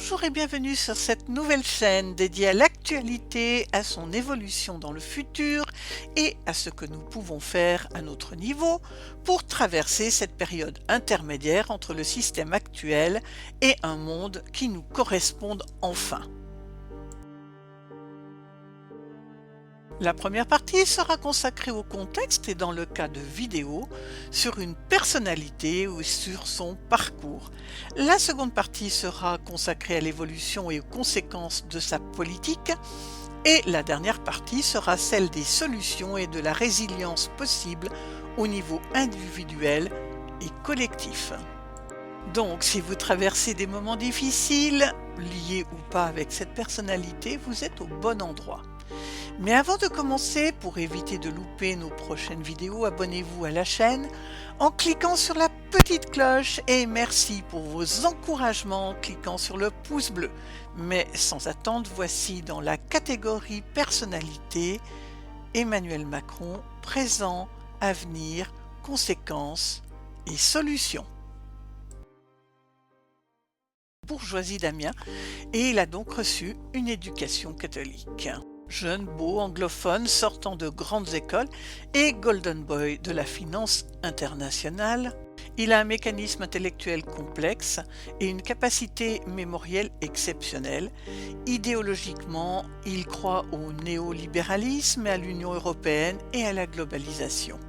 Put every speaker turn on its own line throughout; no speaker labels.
Bonjour et bienvenue sur cette nouvelle chaîne dédiée à l'actualité, à son évolution dans le futur et à ce que nous pouvons faire à notre niveau pour traverser cette période intermédiaire entre le système actuel et un monde qui nous corresponde enfin. La première partie sera consacrée au contexte et dans le cas de vidéos, sur une personnalité ou sur son parcours. La seconde partie sera consacrée à l'évolution et aux conséquences de sa politique. Et la dernière partie sera celle des solutions et de la résilience possible au niveau individuel et collectif. Donc, si vous traversez des moments difficiles, liés ou pas avec cette personnalité, vous êtes au bon endroit. Mais avant de commencer, pour éviter de louper nos prochaines vidéos, abonnez-vous à la chaîne en cliquant sur la petite cloche et merci pour vos encouragements en cliquant sur le pouce bleu. Mais sans attendre, voici dans la catégorie personnalité Emmanuel Macron, présent, avenir, conséquences et solutions. Bourgeoisie d'Amiens, et il a donc reçu une éducation catholique. Jeune, beau, anglophone, sortant de grandes écoles et golden boy de la finance internationale, il a un mécanisme intellectuel complexe et une capacité mémorielle exceptionnelle. Idéologiquement, il croit au néolibéralisme, à l'Union européenne et à la globalisation.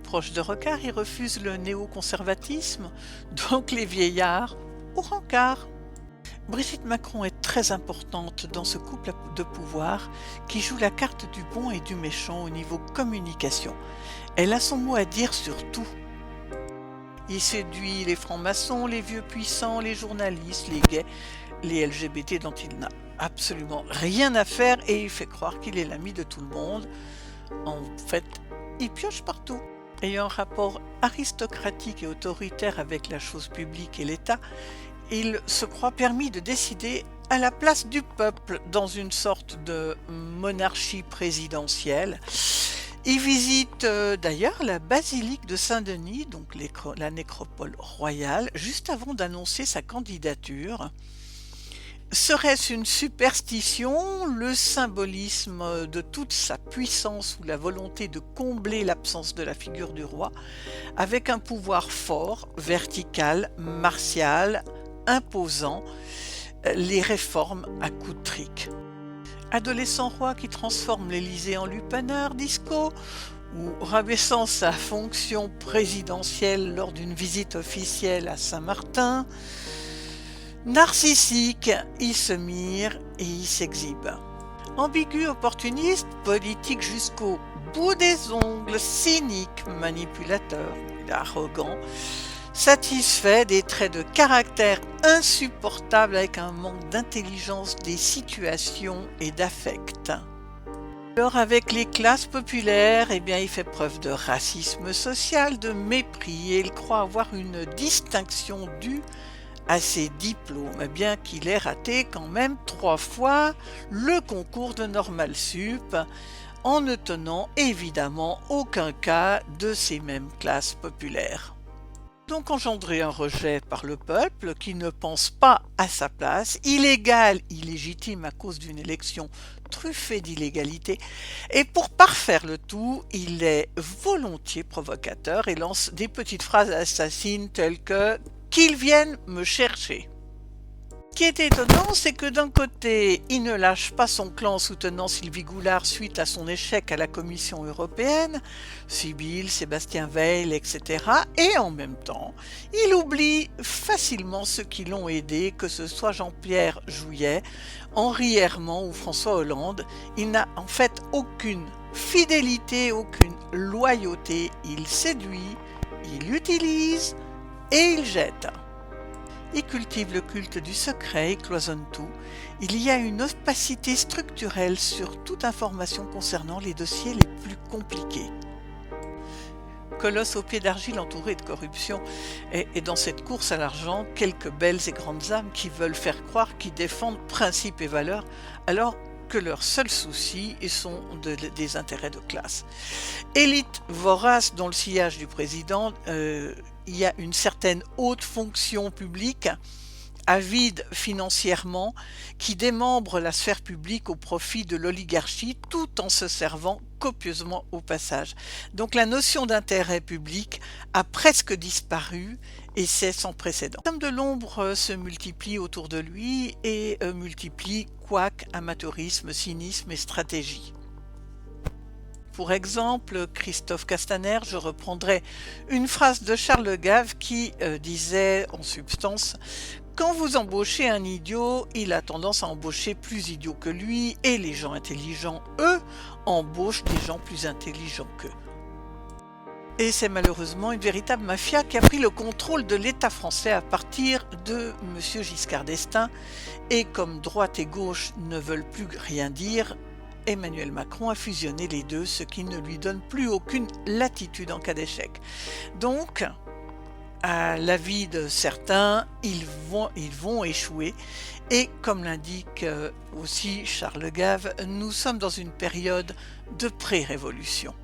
Proche de Rocard, il refuse le néoconservatisme, donc les vieillards au rencard. Brigitte Macron est très importante dans ce couple de pouvoir qui joue la carte du bon et du méchant au niveau communication. Elle a son mot à dire sur tout. Il séduit les francs-maçons, les vieux puissants, les journalistes, les gays, les LGBT dont il n'a absolument rien à faire et il fait croire qu'il est l'ami de tout le monde. En fait, il pioche partout. Ayant un rapport aristocratique et autoritaire avec la chose publique et l'État, il se croit permis de décider à la place du peuple dans une sorte de monarchie présidentielle. Il visite d'ailleurs la basilique de Saint-Denis, donc la nécropole royale, juste avant d'annoncer sa candidature. Serait-ce une superstition, le symbolisme de toute sa puissance ou la volonté de combler l'absence de la figure du roi, avec un pouvoir fort, vertical, martial, imposant, les réformes à coups de trick. Adolescent roi qui transforme l'Élysée en lupanar disco, ou rabaissant sa fonction présidentielle lors d'une visite officielle à Saint-Martin. Narcissique, il se mire et il s'exhibe. Ambigu, opportuniste, politique jusqu'au bout des ongles, cynique, manipulateur, arrogant, satisfait des traits de caractère insupportables avec un manque d'intelligence des situations et d'affect. Alors avec les classes populaires, il fait preuve de racisme social, de mépris et il croit avoir une distinction due à ses diplômes, bien qu'il ait raté quand même 3 fois le concours de Normal Sup, en ne tenant évidemment aucun cas de ces mêmes classes populaires. Donc engendrer un rejet par le peuple qui ne pense pas à sa place, illégal, illégitime à cause d'une élection truffée d'illégalité, et pour parfaire le tout, il est volontiers provocateur et lance des petites phrases assassines telles que « qu'ils viennent me chercher ». Ce qui est étonnant, c'est que d'un côté, il ne lâche pas son clan soutenant Sylvie Goulard suite à son échec à la Commission européenne, Sibylle, Sébastien Veil, etc. Et en même temps, il oublie facilement ceux qui l'ont aidé, que ce soit Jean-Pierre Jouyet, Henri Herman ou François Hollande. Il n'a en fait aucune fidélité, aucune loyauté. Il séduit, il utilise et il jette. Il cultive le culte du secret et cloisonne tout. Il y a une opacité structurelle sur toute information concernant les dossiers les plus compliqués. Colosse aux pieds d'argile entouré de corruption, et dans cette course à l'argent, quelques belles et grandes âmes qui veulent faire croire qu'ils défendent principes et valeurs, alors que leurs seuls soucis sont des intérêts de classe. Élite vorace dans le sillage du président, il y a une certaine haute fonction publique avide financièrement, qui démembre la sphère publique au profit de l'oligarchie tout en se servant copieusement au passage. Donc la notion d'intérêt public a presque disparu et c'est sans précédent. L'homme de l'ombre se multiplie autour de lui et multiplie couac, amateurisme, cynisme et stratégie. Pour exemple, Christophe Castaner, je reprendrai une phrase de Charles Gave qui disait en substance: quand vous embauchez un idiot, il a tendance à embaucher plus idiot que lui, et les gens intelligents, eux, embauchent des gens plus intelligents qu'eux. Et c'est malheureusement une véritable mafia qui a pris le contrôle de l'État français à partir de M. Giscard d'Estaing, et comme droite et gauche ne veulent plus rien dire, Emmanuel Macron a fusionné les deux, ce qui ne lui donne plus aucune latitude en cas d'échec. Donc, à l'avis de certains, ils vont échouer. Et comme l'indique aussi Charles Gave, nous sommes dans une période de pré-révolution.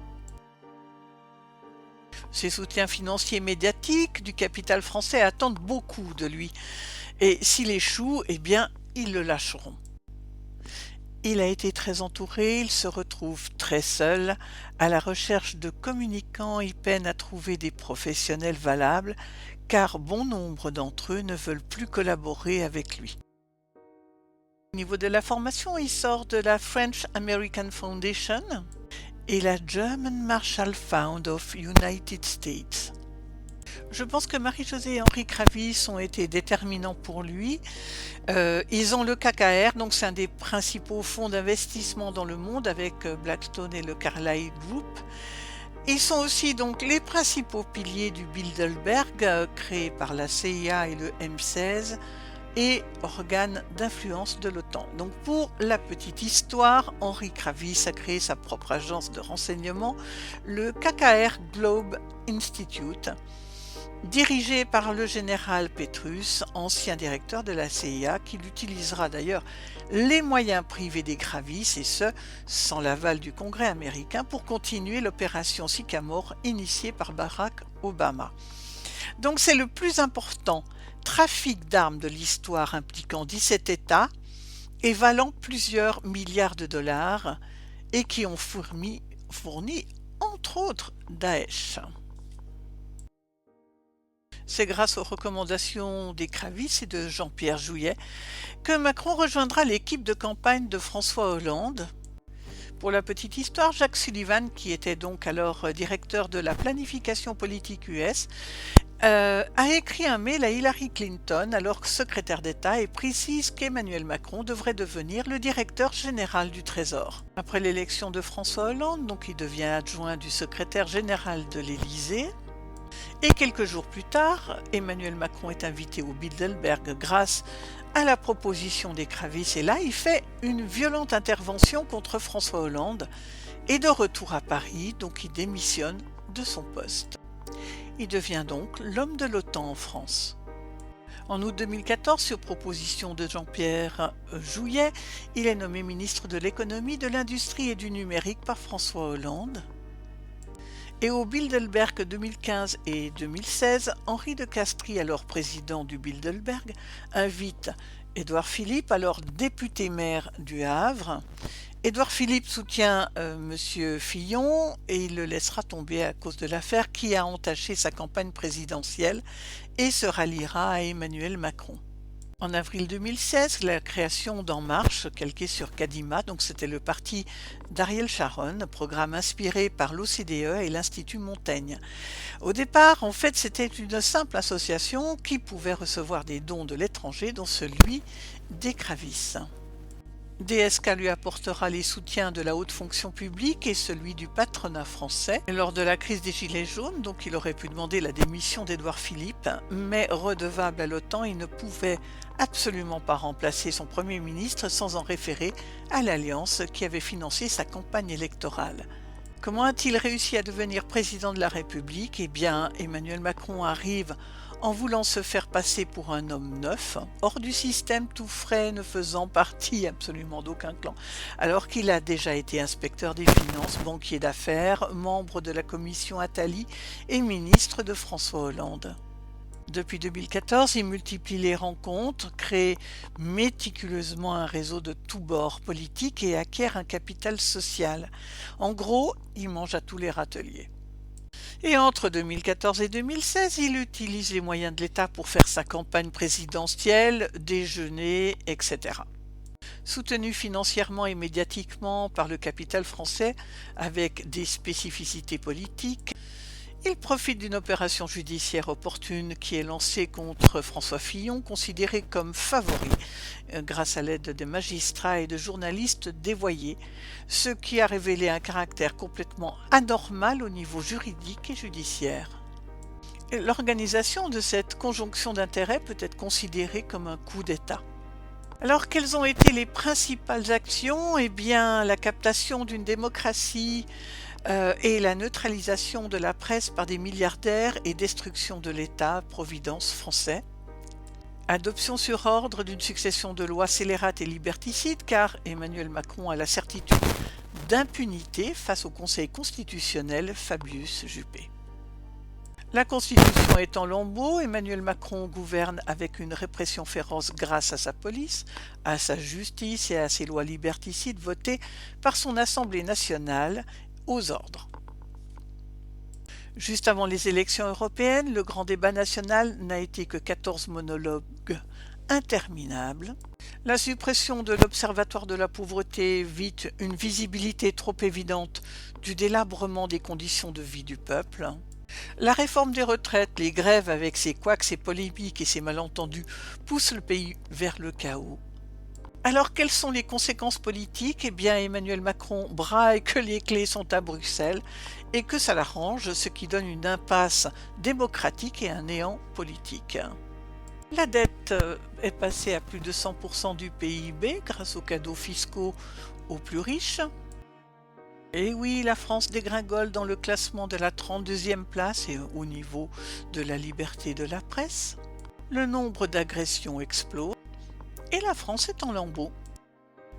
Ses soutiens financiers et médiatiques du capital français attendent beaucoup de lui. Et s'il échoue, eh bien, ils le lâcheront. Il a été très entouré, il se retrouve très seul. À la recherche de communicants, il peine à trouver des professionnels valables, car bon nombre d'entre eux ne veulent plus collaborer avec lui. Au niveau de la formation, il sort de la French American Foundation et la German Marshall Fund of United States. Je pense que Marie-Josée et Henri Kravis ont été déterminants pour lui. Ils ont le KKR, donc c'est un des principaux fonds d'investissement dans le monde avec Blackstone et le Carlyle Group. Ils sont aussi donc les principaux piliers du Bilderberg, créé par la CIA et le M16, et organe d'influence de l'OTAN. Donc pour la petite histoire, Henri Kravis a créé sa propre agence de renseignement, le KKR Globe Institute, dirigé par le général Petrus, ancien directeur de la CIA, qui utilisera d'ailleurs les moyens privés des Kravis, et ce, sans l'aval du Congrès américain, pour continuer l'opération Sycamore initiée par Barack Obama. Donc c'est le plus important trafic d'armes de l'histoire impliquant 17 États et valant plusieurs milliards de dollars, et qui ont fourni entre autres Daesh. C'est grâce aux recommandations des Kravis et de Jean-Pierre Jouyet que Macron rejoindra l'équipe de campagne de François Hollande. Pour la petite histoire, Jacques Sullivan, qui était donc alors directeur de la planification politique US, a écrit un mail à Hillary Clinton, alors secrétaire d'État, et précise qu'Emmanuel Macron devrait devenir le directeur général du Trésor. Après l'élection de François Hollande, donc il devient adjoint du secrétaire général de l'Élysée. Et quelques jours plus tard, Emmanuel Macron est invité au Bilderberg grâce à la proposition des Kravis, et là il fait une violente intervention contre François Hollande, et de retour à Paris, donc il démissionne de son poste. Il devient donc l'homme de l'OTAN en France. En août 2014, sur proposition de Jean-Pierre Jouyet, il est nommé ministre de l'économie, de l'industrie et du numérique par François Hollande. Et au Bilderberg 2015 et 2016, Henri de Castries, alors président du Bilderberg, invite Édouard Philippe, alors député-maire du Havre. Édouard Philippe soutient M. Fillon et il le laissera tomber à cause de l'affaire qui a entaché sa campagne présidentielle et se ralliera à Emmanuel Macron. En avril 2016, la création d'En Marche, calquée sur Kadima, donc c'était le parti d'Ariel Sharon, programme inspiré par l'OCDE et l'Institut Montaigne. Au départ, en fait, c'était une simple association qui pouvait recevoir des dons de l'étranger, dont celui des Kravis. DSK lui apportera les soutiens de la haute fonction publique et celui du patronat français. Lors de la crise des Gilets jaunes, donc il aurait pu demander la démission d'Édouard Philippe, mais redevable à l'OTAN, il ne pouvait absolument pas remplacer son Premier ministre sans en référer à l'Alliance qui avait financé sa campagne électorale. Comment a-t-il réussi à devenir président de la République? Eh bien, Emmanuel Macron arrive en voulant se faire passer pour un homme neuf, hors du système, tout frais, ne faisant partie absolument d'aucun clan, alors qu'il a déjà été inspecteur des finances, banquier d'affaires, membre de la commission Attali et ministre de François Hollande. Depuis 2014, il multiplie les rencontres, crée méticuleusement un réseau de tous bords politiques et acquiert un capital social. En gros, il mange à tous les râteliers. Et entre 2014 et 2016, il utilise les moyens de l'État pour faire sa campagne présidentielle, déjeuner, etc. Soutenu financièrement et médiatiquement par le capital français, avec des spécificités politiques, il profite d'une opération judiciaire opportune qui est lancée contre François Fillon, considéré comme favori, grâce à l'aide des magistrats et de journalistes dévoyés, ce qui a révélé un caractère complètement anormal au niveau juridique et judiciaire. L'organisation de cette conjonction d'intérêts peut être considérée comme un coup d'État. Alors, quelles ont été les principales actions? Eh bien, la captation d'une démocratie et la neutralisation de la presse par des milliardaires et destruction de l'État-providence français. Adoption sur ordre d'une succession de lois scélérates et liberticides, car Emmanuel Macron a la certitude d'impunité face au Conseil constitutionnel Fabius Juppé. La Constitution est en lambeaux, Emmanuel Macron gouverne avec une répression féroce grâce à sa police, à sa justice et à ses lois liberticides votées par son Assemblée nationale aux ordres. Juste avant les élections européennes, le grand débat national n'a été que 14 monologues interminables. La suppression de l'Observatoire de la pauvreté vite une visibilité trop évidente du délabrement des conditions de vie du peuple. La réforme des retraites, les grèves avec ses couacs, ses polémiques et ses malentendus poussent le pays vers le chaos. Alors, quelles sont les conséquences politiques? Eh bien, Emmanuel Macron braille que les clés sont à Bruxelles et que ça l'arrange, ce qui donne une impasse démocratique et un néant politique. La dette est passée à plus de 100% du PIB grâce aux cadeaux fiscaux aux plus riches. Et oui, la France dégringole dans le classement de la 32e place et au niveau de la liberté de la presse. Le nombre d'agressions explose. Et la France est en lambeaux.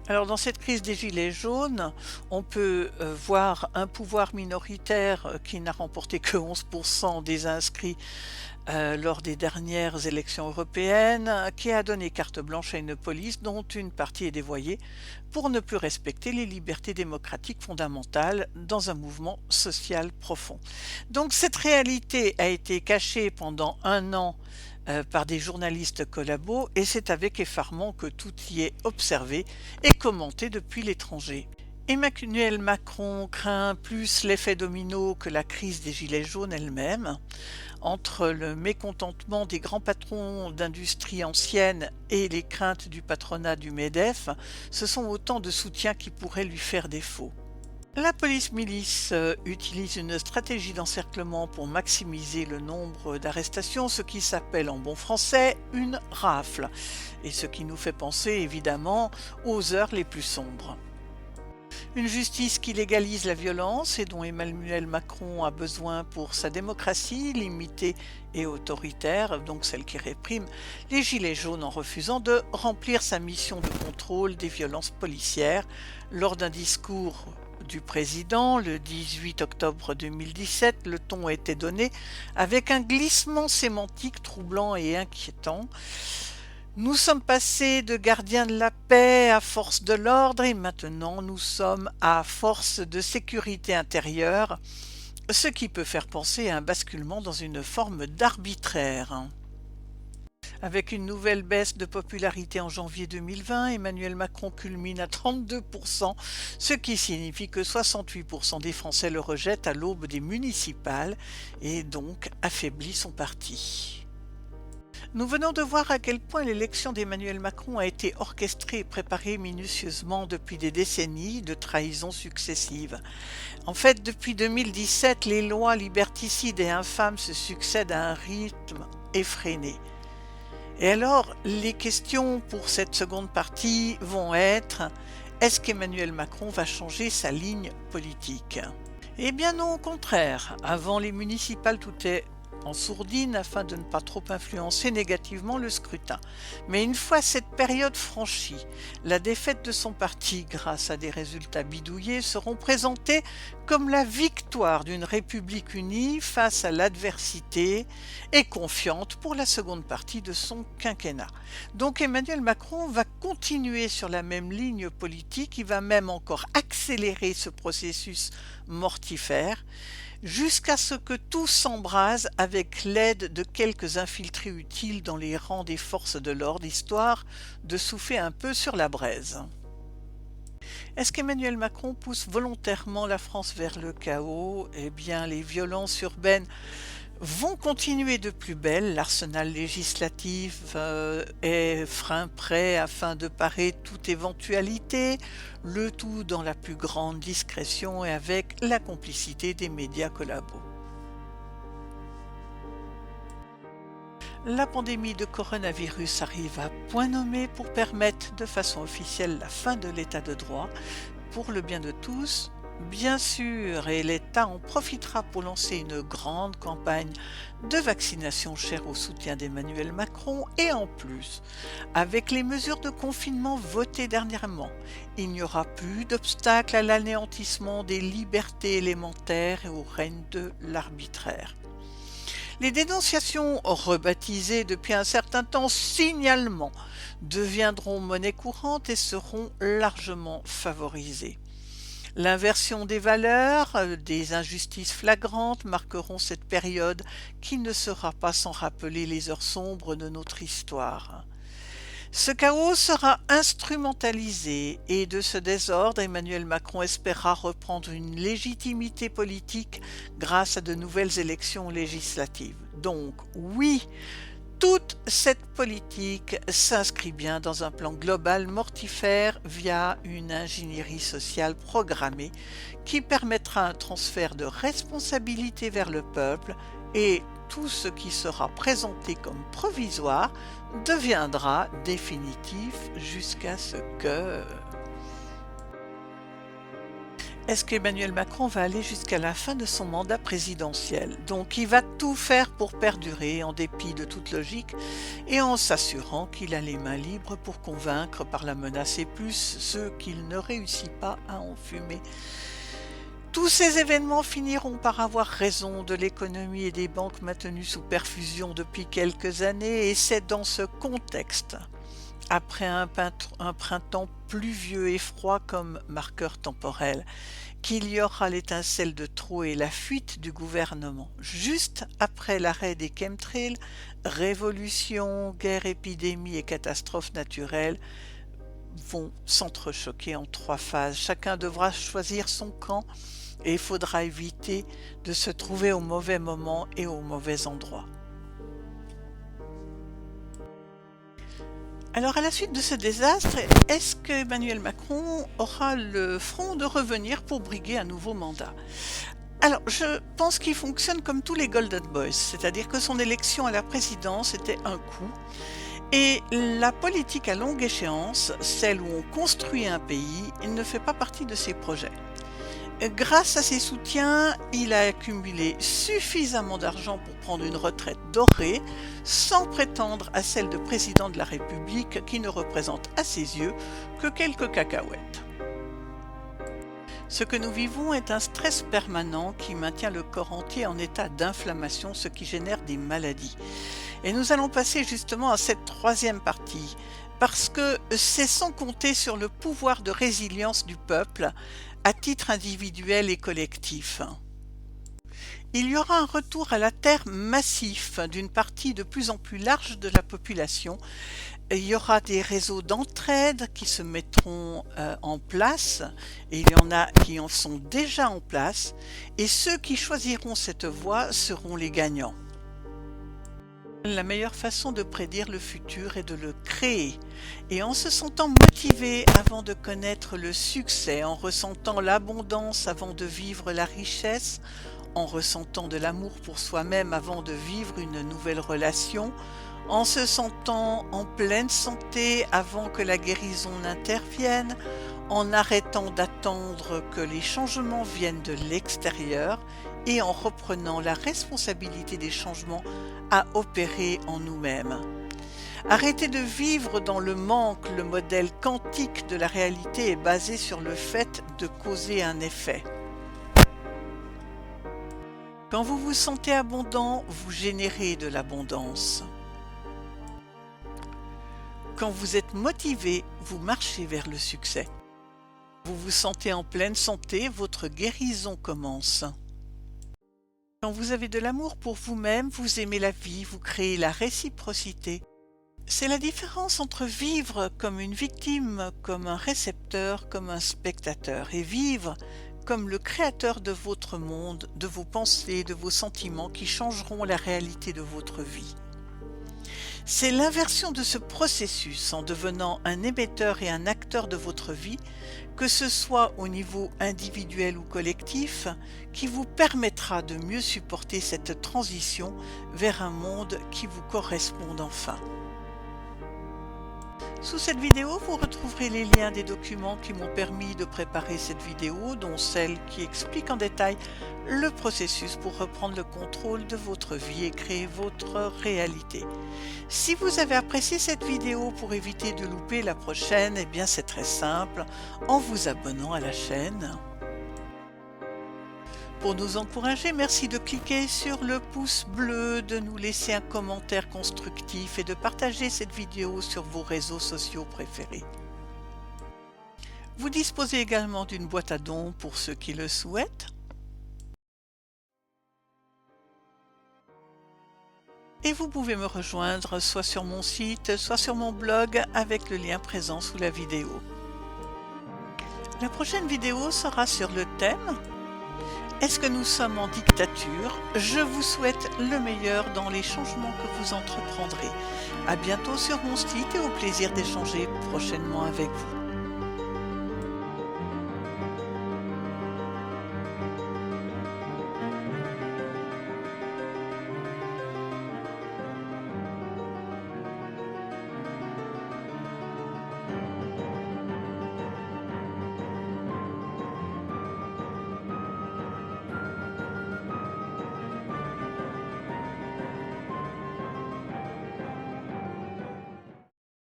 Alors dans cette crise des Gilets jaunes, on peut voir un pouvoir minoritaire qui n'a remporté que 11% des inscrits lors des dernières élections européennes, qui a donné carte blanche à une police dont une partie est dévoyée pour ne plus respecter les libertés démocratiques fondamentales dans un mouvement social profond. Donc cette réalité a été cachée pendant un an par des journalistes collabos et c'est avec effarement que tout y est observé et commenté depuis l'étranger. Emmanuel Macron craint plus l'effet domino que la crise des Gilets jaunes elle-même. Entre le mécontentement des grands patrons d'industrie ancienne et les craintes du patronat du MEDEF, ce sont autant de soutiens qui pourraient lui faire défaut. La police-milice utilise une stratégie d'encerclement pour maximiser le nombre d'arrestations, ce qui s'appelle en bon français une rafle, et ce qui nous fait penser évidemment aux heures les plus sombres. Une justice qui légalise la violence et dont Emmanuel Macron a besoin pour sa démocratie limitée et autoritaire, donc celle qui réprime les gilets jaunes en refusant de remplir sa mission de contrôle des violences policières. Lors d'un discours du président, le 18 octobre 2017, le ton a été donné avec un glissement sémantique troublant et inquiétant. Nous sommes passés de gardiens de la paix à force de l'ordre et maintenant nous sommes à force de sécurité intérieure, ce qui peut faire penser à un basculement dans une forme d'arbitraire. Avec une nouvelle baisse de popularité en janvier 2020, Emmanuel Macron culmine à 32%, ce qui signifie que 68% des Français le rejettent à l'aube des municipales et donc affaiblit son parti. Nous venons de voir à quel point l'élection d'Emmanuel Macron a été orchestrée et préparée minutieusement depuis des décennies de trahisons successives. En fait, depuis 2017, les lois liberticides et infâmes se succèdent à un rythme effréné. Et alors, les questions pour cette seconde partie vont être: est-ce qu'Emmanuel Macron va changer sa ligne politique? Eh bien non, au contraire. Avant les municipales, tout est en sourdine afin de ne pas trop influencer négativement le scrutin. Mais une fois cette période franchie, la défaite de son parti grâce à des résultats bidouillés seront présentés comme la victoire d'une République unie face à l'adversité et confiante pour la seconde partie de son quinquennat. Donc Emmanuel Macron va continuer sur la même ligne politique, il va même encore accélérer ce processus mortifère, jusqu'à ce que tout s'embrase avec l'aide de quelques infiltrés utiles dans les rangs des forces de l'ordre, histoire de souffler un peu sur la braise. Est-ce qu'Emmanuel Macron pousse volontairement la France vers le chaos? Eh bien, les violences urbaines vont continuer de plus belle. L'arsenal législatif est frein prêt afin de parer toute éventualité, le tout dans la plus grande discrétion et avec la complicité des médias collabos. La pandémie de coronavirus arrive à point nommé pour permettre de façon officielle la fin de l'état de droit, pour le bien de tous, bien sûr, et l'État en profitera pour lancer une grande campagne de vaccination chère au soutien d'Emmanuel Macron et en plus, avec les mesures de confinement votées dernièrement, il n'y aura plus d'obstacle à l'anéantissement des libertés élémentaires et au règne de l'arbitraire. Les dénonciations, rebaptisées depuis un certain temps signalements, deviendront monnaie courante et seront largement favorisées. L'inversion des valeurs, des injustices flagrantes marqueront cette période qui ne sera pas sans rappeler les heures sombres de notre histoire. Ce chaos sera instrumentalisé et de ce désordre, Emmanuel Macron espérera reprendre une légitimité politique grâce à de nouvelles élections législatives. Donc oui, toute cette politique s'inscrit bien dans un plan global mortifère via une ingénierie sociale programmée qui permettra un transfert de responsabilité vers le peuple et tout ce qui sera présenté comme provisoire deviendra définitif jusqu'à ce que... Est-ce qu'Emmanuel Macron va aller jusqu'à la fin de son mandat présidentiel? Donc il va tout faire pour perdurer en dépit de toute logique et en s'assurant qu'il a les mains libres pour convaincre par la menace et plus ceux qu'il ne réussit pas à enfumer. Tous ces événements finiront par avoir raison de l'économie et des banques maintenues sous perfusion depuis quelques années et c'est dans ce contexte, après un printemps pluvieux et froid comme marqueur temporel, qu'il y aura l'étincelle de trop et la fuite du gouvernement. Juste après l'arrêt des chemtrails, révolution, guerre, épidémie et catastrophes naturelles vont s'entrechoquer en 3 phases. Chacun devra choisir son camp et il faudra éviter de se trouver au mauvais moment et au mauvais endroit. Alors à la suite de ce désastre, est-ce que Emmanuel Macron aura le front de revenir pour briguer un nouveau mandat? Alors je pense qu'il fonctionne comme tous les Golden Boys, c'est-à-dire que son élection à la présidence était un coup, et la politique à longue échéance, celle où on construit un pays, ne fait pas partie de ses projets. Grâce à ses soutiens, il a accumulé suffisamment d'argent pour prendre une retraite dorée, sans prétendre à celle de président de la République qui ne représente à ses yeux que quelques cacahuètes. Ce que nous vivons est un stress permanent qui maintient le corps entier en état d'inflammation, ce qui génère des maladies. Et nous allons passer justement à cette 3e partie, parce que c'est sans compter sur le pouvoir de résilience du peuple, à titre individuel et collectif. Il y aura un retour à la terre massif d'une partie de plus en plus large de la population. Il y aura des réseaux d'entraide qui se mettront en place, et il y en a qui en sont déjà en place, et ceux qui choisiront cette voie seront les gagnants. La meilleure façon de prédire le futur est de le créer, et en se sentant motivé avant de connaître le succès, en ressentant l'abondance avant de vivre la richesse, en ressentant de l'amour pour soi-même avant de vivre une nouvelle relation, en se sentant en pleine santé avant que la guérison n'intervienne, en arrêtant d'attendre que les changements viennent de l'extérieur, et en reprenant la responsabilité des changements à opérer en nous-mêmes. Arrêtez de vivre dans le manque. Le modèle quantique de la réalité est basé sur le fait de causer un effet. Quand vous vous sentez abondant, vous générez de l'abondance. Quand vous êtes motivé, vous marchez vers le succès. Vous vous sentez en pleine santé, votre guérison commence. Quand vous avez de l'amour pour vous-même, vous aimez la vie, vous créez la réciprocité. C'est la différence entre vivre comme une victime, comme un récepteur, comme un spectateur, et vivre comme le créateur de votre monde, de vos pensées, de vos sentiments qui changeront la réalité de votre vie. C'est l'inversion de ce processus en devenant un émetteur et un acteur de votre vie, que ce soit au niveau individuel ou collectif, qui vous permettra de mieux supporter cette transition vers un monde qui vous corresponde enfin. Sous cette vidéo, vous retrouverez les liens des documents qui m'ont permis de préparer cette vidéo, dont celle qui explique en détail le processus pour reprendre le contrôle de votre vie et créer votre réalité. Si vous avez apprécié cette vidéo, pour éviter de louper la prochaine, eh bien c'est très simple, en vous abonnant à la chaîne. Pour nous encourager, merci de cliquer sur le pouce bleu, de nous laisser un commentaire constructif et de partager cette vidéo sur vos réseaux sociaux préférés. Vous disposez également d'une boîte à dons pour ceux qui le souhaitent. Et vous pouvez me rejoindre soit sur mon site, soit sur mon blog avec le lien présent sous la vidéo. La prochaine vidéo sera sur le thème « Est-ce que nous sommes en dictature ?» Je vous souhaite le meilleur dans les changements que vous entreprendrez. À bientôt sur mon site et au plaisir d'échanger prochainement avec vous.